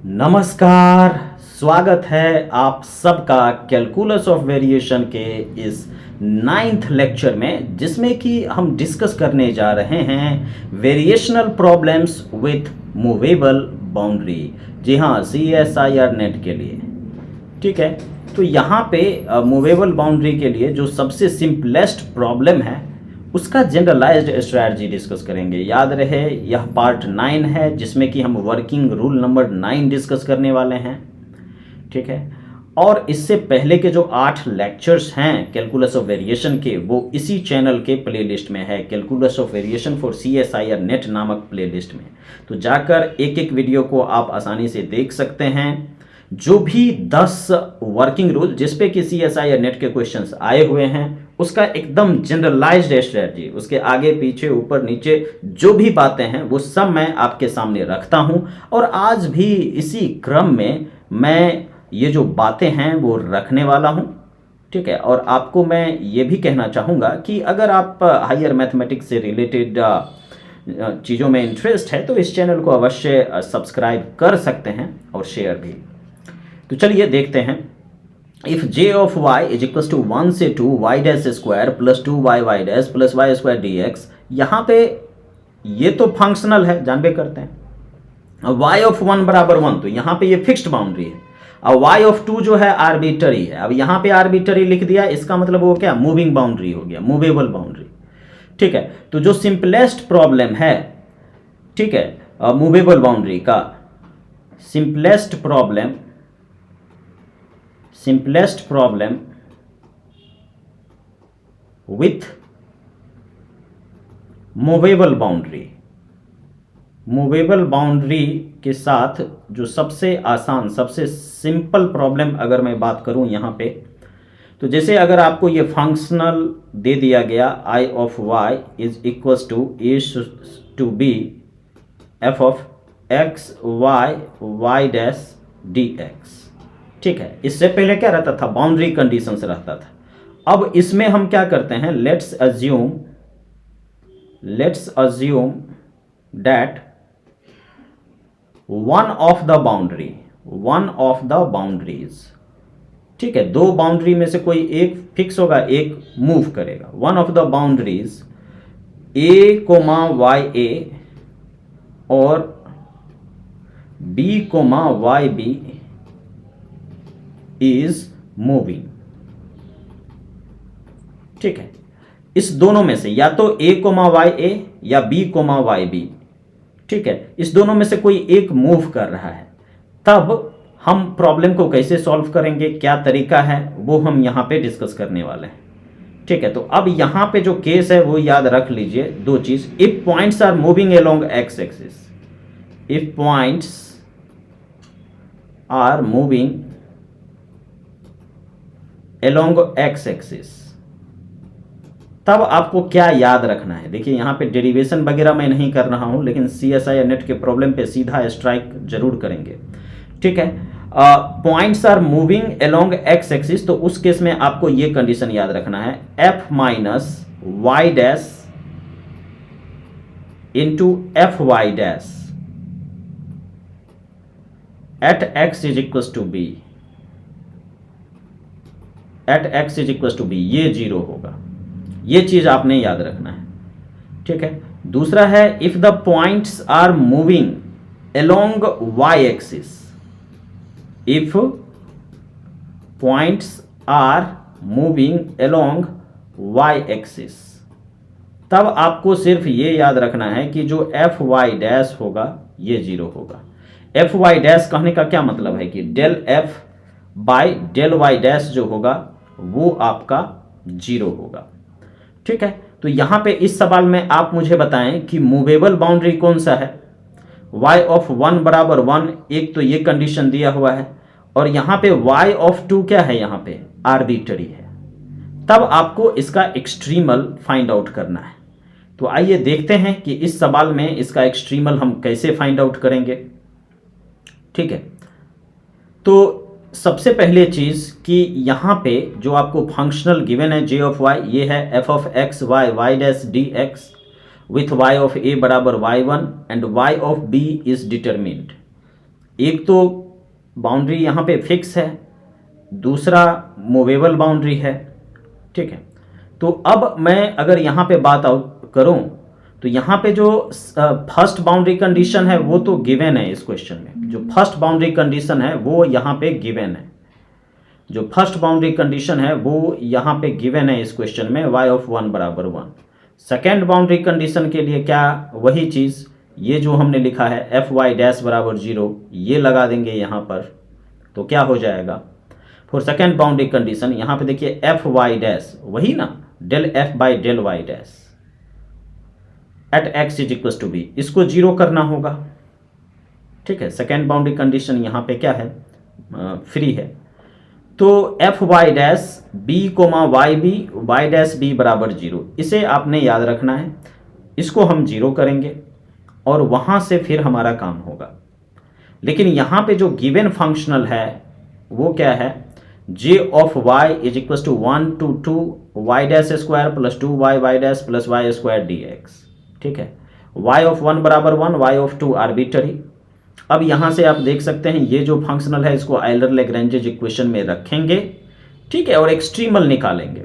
नमस्कार। स्वागत है आप सबका कैलकुलस ऑफ वेरिएशन के इस 9th लेक्चर में, जिसमें कि हम डिस्कस करने जा रहे हैं variational problems with movable boundary. जी हाँ, CSIR नेट के लिए। ठीक है, तो यहाँ पे मूवेबल बाउंड्री के लिए जो सबसे सिंपलेस्ट प्रॉब्लम है उसका जनरलाइज्ड स्ट्रैटेजी डिस्कस करेंगे। याद रहे यह पार्ट 9 है, जिसमें कि हम वर्किंग रूल नंबर 9 डिस्कस करने वाले हैं। ठीक है, और इससे पहले के जो 8 लेक्चर्स हैं कैलकुलस ऑफ वेरिएशन के, वो इसी चैनल के प्लेलिस्ट में है, calculus of variation for CSIR net नामक प्लेलिस्ट में। तो जाकर एक एक वीडियो को आप आसानी से देख सकते हैं। जो भी 10 वर्किंग रूल जिस पे कि CSIR नेट के क्वेश्चंस आए हुए हैं, उसका एकदम जनरलाइज्ड स्ट्रेटजी, उसके आगे पीछे ऊपर नीचे जो भी बातें हैं वो सब मैं आपके सामने रखता हूं। और आज भी इसी क्रम में मैं ये जो बातें हैं वो रखने वाला हूं। ठीक है, और आपको मैं ये भी कहना चाहूँगा कि अगर आप हायर मैथमेटिक्स से रिलेटेड चीज़ों में इंटरेस्ट है तो इस चैनल को अवश्य सब्सक्राइब कर सकते हैं और शेयर भी। तो चलिए देखते हैं। If j of y is equal to 1 से 2 y dash square plus 2y dash plus y square dx, यहाँ पे ये तो फंक्शनल है, जानबे करते हैं। y ऑफ 1 बराबर 1, तो यहाँ पे ये फिक्स्ड बाउंड्री है। अब y ऑफ 2 जो है आर्बिटरी है। अब यहाँ पे आर्बिटरी लिख दिया, इसका मतलब वो क्या, मूविंग बाउंड्री हो गया, मूवेबल बाउंड्री। ठीक है, तो जो सिंपलेस्ट प्रॉब्लम है, ठीक है, मूवेबल बाउंड्री का simplest problem with movable boundary के साथ जो सबसे आसान, सबसे सिंपल प्रॉब्लम अगर मैं बात करूं यहाँ पे, तो जैसे अगर आपको ये फंक्शनल दे दिया गया I of y is equal to is to be f of x y dash dx। ठीक है, इससे पहले क्या रहता था, बाउंड्री कंडीशंस रहता था। अब इसमें हम क्या करते हैं, let's assume that one of the boundaries, ठीक है, दो बाउंड्री में से कोई एक फिक्स होगा, एक मूव करेगा। One of the boundaries a comma y a और b comma y b is moving. ठीक है, इस दोनों में से या तो a कोमा वाई ए या b कोमा वाई बी, ठीक है, इस दोनों में से कोई एक मूव कर रहा है। तब हम प्रॉब्लम को कैसे सॉल्व करेंगे, क्या तरीका है, वो हम यहां पे डिस्कस करने वाले हैं। ठीक है, तो अब यहां पे जो केस है वो याद रख लीजिए, दो चीज। If points are moving along x axis, if points are moving along x axis, तब आपको क्या याद रखना है। देखिए यहाँ पे डेरिवेशन वगैरह मैं नहीं कर रहा हूं, लेकिन CSIR नेट के प्रॉब्लम पे सीधा स्ट्राइक जरूर करेंगे। ठीक है, points are moving along x axis, तो उस केस में आपको ये कंडीशन याद रखना है, f minus y dash into f y dash at x is equal to b, at x is equal to b, ये 0 होगा। ये चीज आपने याद रखना है। ठीक है, दूसरा है if the points are moving along y axis, if points are moving along y axis, तब आपको सिर्फ ये याद रखना है कि जो एफ वाई डैश होगा ये 0 होगा। एफ वाई डैश कहने का क्या मतलब है कि del f by del y dash जो होगा वो आपका 0 होगा। ठीक है, तो यहां पे इस सवाल में आप मुझे बताएं कि मूवेबल बाउंड्री कौन सा है। y ऑफ 1 बराबर 1, एक तो ये कंडीशन दिया हुआ है, और यहां पे y ऑफ 2 क्या है, यहां पे आर्बिट्ररी है। तब आपको इसका एक्सट्रीमल फाइंड आउट करना है। तो आइए देखते हैं कि इस सवाल में इसका एक्सट्रीमल हम कैसे फाइंड आउट करेंगे। ठीक है, तो सबसे पहले चीज कि यहां पे जो आपको फंक्शनल गिवन है j ऑफ y, ये है f of x y dash dx with y of a बराबर y1 and y of b is determined. एक तो बाउंड्री यहाँ पे फिक्स है, दूसरा मूवेबल बाउंड्री है, ठीक है। तो अब मैं अगर यहाँ पे बात आउट करूँ तो यहाँ पे जो फर्स्ट बाउंड्री कंडीशन है वो तो गिवन है इस क्वेश्चन में। जो फर्स्ट बाउंड्री कंडीशन है वो यहाँ पे गिवन है, जो फर्स्ट बाउंड्री कंडीशन है वो यहाँ पे गिवन है इस क्वेश्चन में, y ऑफ 1 बराबर 1। सेकेंड बाउंड्री कंडीशन के लिए क्या, वही चीज़, ये जो हमने लिखा है एफ वाई डैश बराबर 0, ये लगा देंगे यहाँ पर, तो क्या हो जाएगा फॉर सेकेंड बाउंड्री कंडीशन। यहाँ पे देखिए एफ वाई डैश, वही ना, del f by del y dash at x is equal to b, इसको 0 करना होगा, ठीक है। सेकेंड बाउंड्री कंडीशन यहाँ पे क्या है, फ्री है। तो f y dash b comma y b y dash b बराबर 0, इसे आपने याद रखना है। इसको हम 0 करेंगे और वहाँ से फिर हमारा काम होगा। लेकिन यहाँ पे जो गिवन फंक्शनल है वो क्या है, j of y is equal to 1 to 2 y dash square plus 2y y dash plus y square dx, ठीक है। y ऑफ 1 बराबर 1, y ऑफ 2 आर्बिटरी। अब यहाँ से आप देख सकते हैं ये जो फंक्शनल है इसको आइलर लेग्रेंज इक्वेशन में रखेंगे, ठीक है, और एक्सट्रीमल निकालेंगे,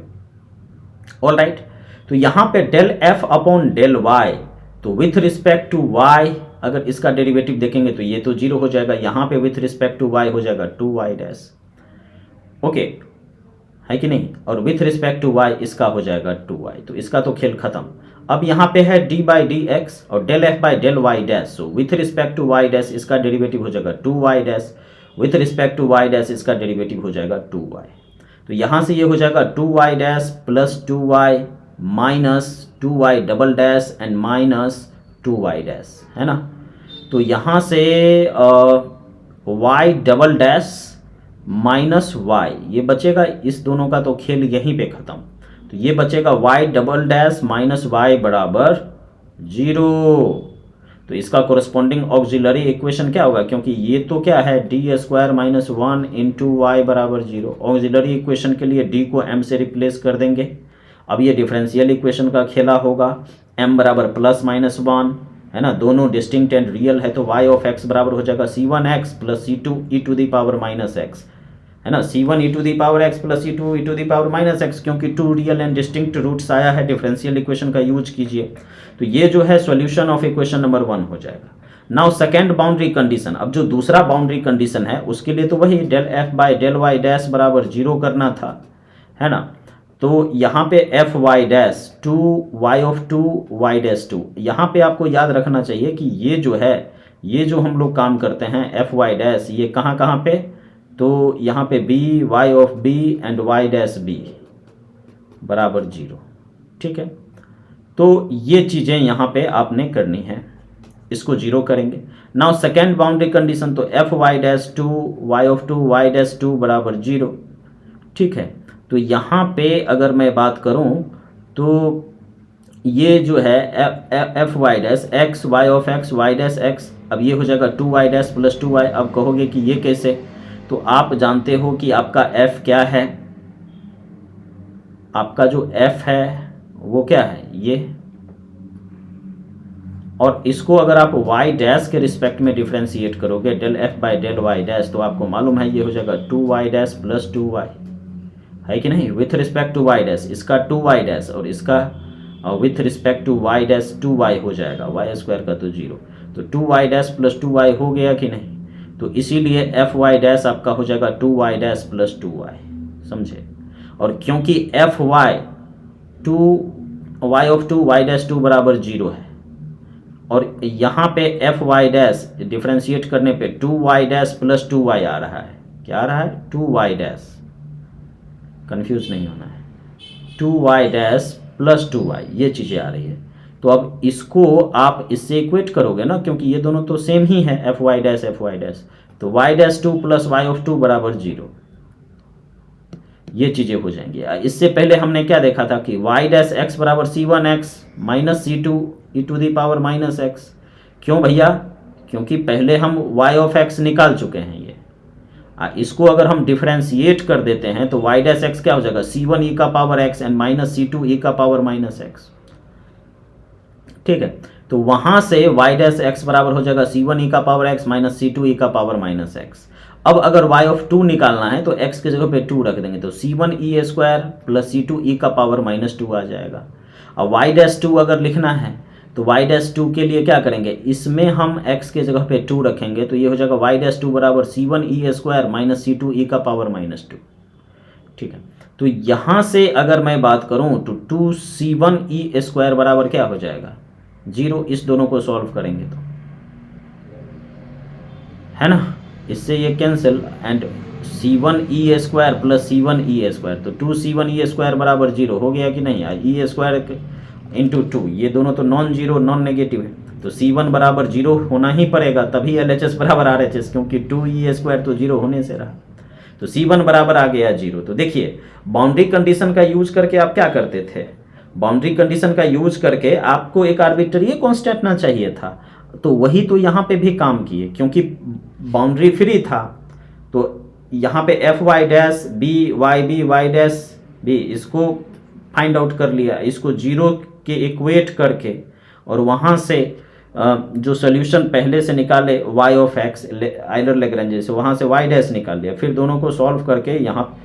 ऑल राइट। तो यहाँ पे del f upon del y, तो विथ रिस्पेक्ट टू y अगर इसका डेरिवेटिव देखेंगे तो ये तो 0 हो जाएगा, यहाँ पे विथ रिस्पेक्ट टू y हो जाएगा 2y डैश, ओके है कि नहीं, और विथ रिस्पेक्ट टू y इसका हो जाएगा 2y, तो इसका तो खेल खत्म। अब यहाँ पे है d बाई डी एक्स और del f by del y dash, so with respect to y dash इसका डेरिवेटिव हो जाएगा 2y dash, with respect to y dash इसका डेरिवेटिव हो जाएगा 2y। तो यहाँ से ये हो जाएगा 2y dash plus 2y minus 2y double dash and minus 2y dash, है ना। तो यहाँ से y double dash minus y ये बचेगा, इस दोनों का तो खेल यहीं पे ख़त्म। तो ये बचेगा y double dash minus y बराबर 0। तो इसका कोरस्पॉन्डिंग ऑक्सिलरी इक्वेशन क्या होगा, क्योंकि ये तो क्या है d square minus 1 into y बराबर 0। ऑक्सिलरी इक्वेशन के लिए d को m से रिप्लेस कर देंगे। अब ये डिफरेंशियल इक्वेशन का खेला होगा, m बराबर प्लस माइनस 1, है ना, दोनों डिस्टिंक्ट एंड रियल है, तो y ऑफ x बराबर हो जाएगा c1x plus c2 e to the power minus x, है ना, c1 e to the power x plus c2 e to the power minus x, क्योंकि 2 रियल एंड डिस्टिंक्ट रूट्स आया है, डिफरेंशियल इक्वेशन का use कीजिए। तो ये जो है सॉल्यूशन ऑफ इक्वेशन नंबर 1 हो जाएगा। नाउ सेकेंड बाउंड्री कंडीशन, अब जो दूसरा बाउंड्री कंडीशन है उसके लिए तो वही del f by del y dash बराबर 0 करना था, है ना। तो यहाँ पे f y dash 2 y of 2 y dash 2, यहाँ पे आपको याद रखना चाहिए कि ये जो है, ये जो हम लोग काम करते हैं एफ वाई डैश, ये कहाँ कहाँ पे, तो यहाँ पे b y of b and y dash b बराबर 0, ठीक है। तो ये चीज़ें यहाँ पे आपने करनी है, इसको 0 करेंगे। नाउ सेकेंड बाउंड्री कंडीशन, तो f y dash 2 y of 2 y dash 2 बराबर 0, ठीक है। तो यहाँ पे अगर मैं बात करूँ तो ये जो है f y dash x y of x y dash x, अब ये हो जाएगा 2y डैश प्लस 2y। अब कहोगे कि ये कैसे, तो आप जानते हो कि आपका f क्या है, आपका जो f है वो क्या है ये, और इसको अगर आप y डैश के रिस्पेक्ट में डिफ्रेंशिएट करोगे del f by del y dash, तो आपको मालूम है ये हो जाएगा 2y डैश प्लस 2y, है कि नहीं, with respect to y dash, इसका 2y डैश और इसका with respect to y dash 2y हो जाएगा, y स्क्वायर का तो 0, तो 2y डैश प्लस 2y हो गया कि नहीं। तो इसीलिए एफ वाई डैश आपका हो जाएगा 2y डैश प्लस 2y, समझे। और क्योंकि f y 2 y of 2 y dash 2 बराबर 0 है, और यहाँ पे एफ वाई डैश डिफ्रेंशिएट करने पे 2y डैश प्लस 2y आ रहा है, क्या आ रहा है 2y डैश, कंफ्यूज नहीं होना है, 2y डैश प्लस 2y ये चीज़ें आ रही है। तो अब इसको आप इससे इक्वेट करोगे ना, क्योंकि ये दोनों तो सेम ही है एफ वाई डैश, तो y dash 2 plus y of 2 बराबर 0, ये चीज़ें हो जाएंगी। इससे पहले हमने क्या देखा था कि y डैश x बराबर c1x minus c2 e to the power minus x। क्यों भैया, क्योंकि पहले हम y ऑफ x निकाल चुके हैं। ये इसको अगर हम डिफ्रेंशिएट कर देते हैं तो y डैश x क्या हो जाएगा c1 e का power x and minus c2 e का पावर माइनस x, ठीक है। तो वहाँ से वाई डैश एक्स बराबर हो जाएगा c1 e का power x minus c2 e का पावर माइनस एक्स। अब अगर y ऑफ 2 निकालना है तो x की जगह पे 2 रख देंगे, तो c1 e square plus c2 e का पावर माइनस 2 आ जाएगा। अब y डैश 2 अगर लिखना है तो y डैश 2 के लिए क्या करेंगे, इसमें हम x के जगह पे 2 रखेंगे, तो ये हो जाएगा y डैश 2 बराबर c1 e square minus c2 e का पावर माइनस 2। ठीक है, तो यहाँ से अगर मैं बात करूँ तो 2c1 e स्क्वायर बराबर क्या हो जाएगा, 0। इस दोनों को सॉल्व करेंगे तो, है ना, इससे ये cancel, and c1 e square plus c1 e square, तो 2c1 e स्क्वायर बराबर 0 हो गया कि नहीं, e स्क्वायर इंटू 2, ये दोनों तो नॉन जीरो नॉन नेगेटिव है, तो c1 बराबर 0 होना ही पड़ेगा, तभी LHS बराबर RHS, क्योंकि 2e स्क्वायर तो 0 होने से रहा, तो c1 बराबर आ गया 0। तो देखिए बाउंड्री कंडीशन का यूज करके आप क्या करते थे, बाउंड्री कंडीशन का यूज करके आपको एक आर्बिट्ररी कांस्टेंट ना चाहिए था, तो वही तो यहाँ पे भी काम किए, क्योंकि बाउंड्री फ्री था, तो यहाँ पे f y dash b y b y dash b इसको फाइंड आउट कर लिया, इसको 0 के इक्वेट करके, और वहाँ से जो सोल्यूशन पहले से निकाले y ऑफ x आइलर लेग्रेंजे से, वहाँ से y डैश निकाल लिया, फिर दोनों को सॉल्व करके यहाँ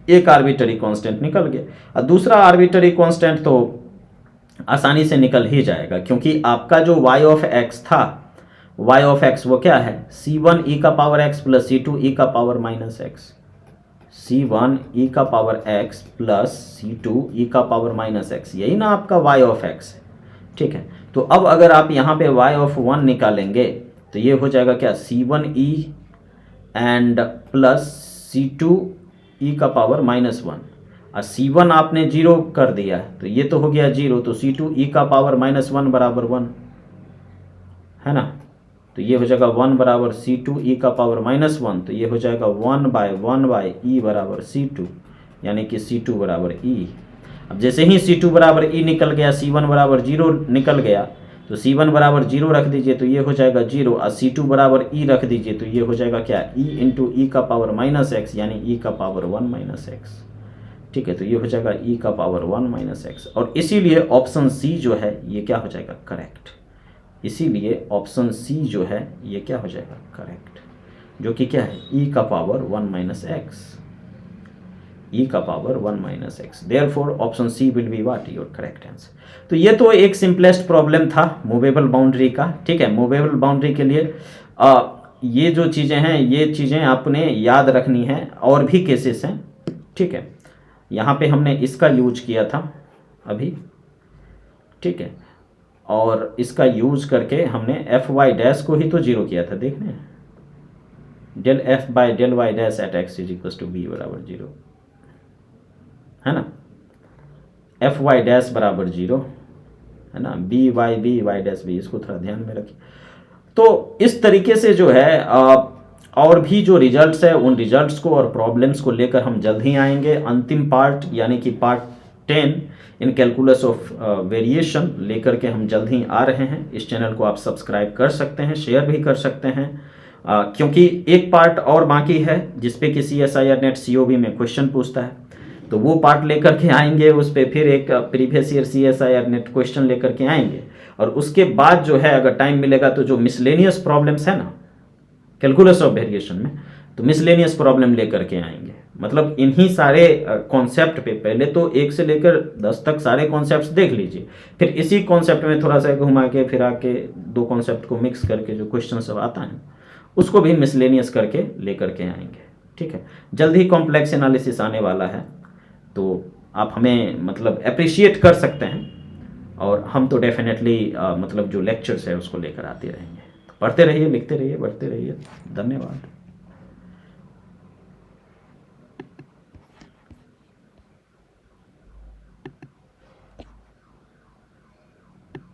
एक आर्बिट्ररी कांस्टेंट निकल गया, और दूसरा आर्बिट्ररी कांस्टेंट तो आसानी से निकल ही जाएगा, क्योंकि आपका जो y ऑफ x था, y ऑफ x वो क्या है, c1 e का power x plus c2 e का power minus x, c1 e का power x plus c2 e का पावर माइनस x, यही ना आपका y ऑफ x है। ठीक है, तो अब अगर आप यहाँ पे y ऑफ 1 निकालेंगे तो ये हो जाएगा क्या, c1 e and plus c2 e का पावर माइनस 1, और c1 आपने 0 कर दिया तो ये तो हो गया 0, तो c2 e का पावर माइनस 1 बराबर 1, है ना, तो ये हो जाएगा 1 बराबर c2 e का पावर माइनस 1, तो ये हो जाएगा 1 बाय e बराबर c2, यानी कि c2 बराबर e। अब जैसे ही c2 बराबर e निकल गया, c1 बराबर 0 निकल गया, तो c1 बराबर 0 रख दीजिए तो ये हो जाएगा 0, और c2 बराबर e रख दीजिए तो ये हो जाएगा क्या, e इंटू ई का पावर माइनस एक्स, यानी e का पावर 1 माइनस एक्स। ठीक है, तो ये हो जाएगा e का पावर 1 माइनस एक्स, और इसीलिए ऑप्शन सी जो है ये क्या हो जाएगा, करेक्ट। इसीलिए ऑप्शन सी जो है ये क्या हो जाएगा, करेक्ट, जो कि क्या है, e का पावर 1 माइनस एक्स, e का power 1 minus x, therefore option c will be what, your correct answer. तो ये तो एक सिंपलेस्ट प्रॉब्लम था मूवेबल बाउंड्री का। ठीक है, मूवेबल बाउंड्री के लिए ये जो चीज़ें हैं ये चीज़ें आपने याद रखनी है, और भी केसेस हैं। ठीक है, यहाँ पे हमने इसका यूज किया था अभी, ठीक है, और इसका यूज करके हमने एफ वाई डैश को ही तो 0 किया था, देखने del f by del y dash at x is equal to b बराबर 0, है ना, एफ वाई डैश बराबर 0, है ना, बी वाई डैश बी, इसको थोड़ा ध्यान में रखिए। तो इस तरीके से जो है और भी जो रिजल्ट्स है उन रिजल्ट्स को और प्रॉब्लम्स को लेकर हम जल्द ही आएंगे। अंतिम पार्ट यानी कि part 10 in calculus of variation लेकर के हम जल्द ही आ रहे हैं। इस चैनल को आप सब्सक्राइब कर सकते हैं, शेयर भी कर सकते हैं, क्योंकि एक पार्ट और बाकी है जिसपे कि CSIR नेट COB में क्वेश्चन पूछता है, तो वो पार्ट लेकर के आएंगे, उस पर फिर एक previous year CSIR net question लेकर के आएंगे, और उसके बाद जो है अगर टाइम मिलेगा तो जो मिसलेनियस प्रॉब्लम्स है ना कैलकुलस ऑफ वेरिएशन में, तो मिसलेनियस प्रॉब्लम लेकर के आएंगे। मतलब इन्हीं सारे कॉन्सेप्ट पे पहले तो 1 से लेकर 10 तक सारे कॉन्सेप्ट्स देख लीजिए, फिर इसी कॉन्सेप्ट में थोड़ा सा घुमा के फिरा के 2 कॉन्सेप्ट को मिक्स करके जो क्वेश्चन सब आता है उसको भी मिसलेनियस करके लेकर के आएंगे। ठीक है, जल्द ही कॉम्प्लेक्स एनालिसिस आने वाला है, तो आप हमें मतलब अप्रिशिएट कर सकते हैं, और हम तो डेफिनेटली मतलब जो लेक्चर्स है उसको लेकर आते रहेंगे। पढ़ते रहिए, लिखते रहिए, बढ़ते रहिए। धन्यवाद।